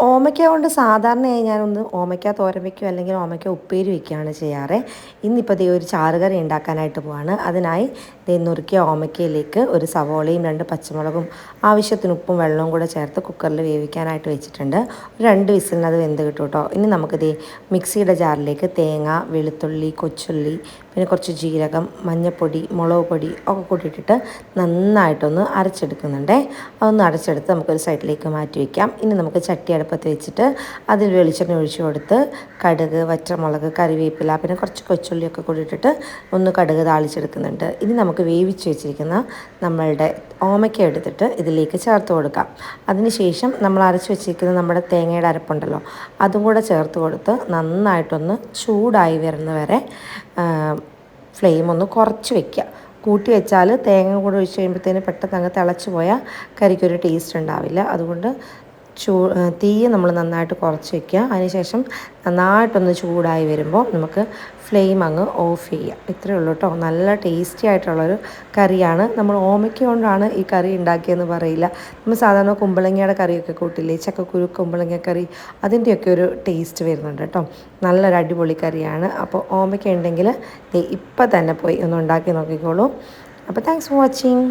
ഓമയ്ക്ക കൊണ്ട് സാധാരണയായി ഞാനൊന്ന് ഓമയ്ക്ക തോരൻ വയ്ക്കുകയോ അല്ലെങ്കിൽ ഓമയ്ക്ക ഉപ്പേരി വയ്ക്കുകയാണ് ചെയ്യാറ്. ഇന്നിപ്പോൾ ദേ ഒരു ചാറുകറി ഉണ്ടാക്കാനായിട്ട് പോവാണ്. അതിനായി ദേ നുറുക്കിയ ഓമയ്ക്കയിലേക്ക് ഒരു സവോളയും 2 പച്ചമുളകും ആവശ്യത്തിന് ഉപ്പും വെള്ളവും കൂടെ ചേർത്ത് കുക്കറിൽ വേവിക്കാനായിട്ട് വെച്ചിട്ടുണ്ട്. ഒരു 2 വിസിലിന് അത് വെന്ത് കിട്ടും കേട്ടോ. ഇനി നമുക്ക് ദേ മിക്സിയുടെ ജാറിലേക്ക് തേങ്ങ, വെളുത്തുള്ളി, കൊച്ചുള്ളി, പിന്നെ കുറച്ച് ജീരകം, മഞ്ഞൾപ്പൊടി, മുളക് പൊടി ഒക്കെ കൂട്ടിയിട്ടിട്ട് നന്നായിട്ടൊന്ന് അരച്ചെടുക്കുന്നുണ്ട്. അതൊന്ന് അരച്ചെടുത്ത് നമുക്കൊരു സൈഡിലേക്ക് മാറ്റി വയ്ക്കാം. ഇനി നമുക്ക് ചട്ടി അടുപ്പത്ത് വെച്ചിട്ട് അതിൽ വെളിച്ചെണ്ണ ഒഴിച്ചു കൊടുത്ത് കടുക്, വറ്റൽമുളക്, കറിവേപ്പില, പിന്നെ കുറച്ച് കൊച്ചുള്ളിയൊക്കെ കൂടിയിട്ടിട്ട് ഒന്ന് കടുക് താളിച്ചെടുക്കുന്നുണ്ട്. ഇനി നമുക്ക് വേവിച്ച് വെച്ചിരിക്കുന്ന നമ്മളുടെ ഓമയ്ക്ക എടുത്തിട്ട് ഇതിലേക്ക് ചേർത്ത് കൊടുക്കാം. അതിനുശേഷം നമ്മൾ അരച്ച് വെച്ചിരിക്കുന്ന നമ്മുടെ തേങ്ങയുടെ അരപ്പുണ്ടല്ലോ, അതും കൂടെ ചേർത്ത് കൊടുത്ത് നന്നായിട്ടൊന്ന് ചൂടായി വരുന്നവരെ ഫ്ലെയിം ഒന്ന് കുറച്ച് വയ്ക്കുക. കൂട്ടി വെച്ചാൽ തേങ്ങ കൂടെ ഒഴിച്ച് കഴിയുമ്പോഴത്തേന് പെട്ടെന്ന് അങ്ങ് തിളച്ച് പോയാൽ കറിക്കൊരു ടേസ്റ്റ് ഉണ്ടാവില്ല. അതുകൊണ്ട് തീ നമ്മൾ നന്നായിട്ട് കുറച്ച് വയ്ക്കുക. അതിനുശേഷം നന്നായിട്ടൊന്ന് ചൂടായി വരുമ്പോൾ നമുക്ക് ഫ്ലെയിം അങ്ങ് ഓഫ് ചെയ്യാം. ഇത്രയേ ഉള്ളൂ കേട്ടോ. നല്ല ടേസ്റ്റി ആയിട്ടുള്ളൊരു കറിയാണ്. നമ്മൾ ഓമയ്ക്ക കൊണ്ടാണ് ഈ കറി ഉണ്ടാക്കിയെന്ന് പറയില്ല. നമ്മൾ സാധാരണ കുമ്പളങ്ങയുടെ കറിയൊക്കെ കൂട്ടില്ലേ, ചക്കക്കുരു കുമ്പളങ്ങ കറി, അതിൻ്റെയൊക്കെ ഒരു ടേസ്റ്റ് വരുന്നുണ്ട് കേട്ടോ. നല്ലൊരു അടിപൊളി കറിയാണ്. അപ്പോൾ ഓമയ്ക്ക ഉണ്ടെങ്കിൽ ഇപ്പം തന്നെ പോയി ഒന്ന് ഉണ്ടാക്കി നോക്കിക്കോളൂ. അപ്പോൾ താങ്ക്സ് ഫോർ വാച്ചിങ്.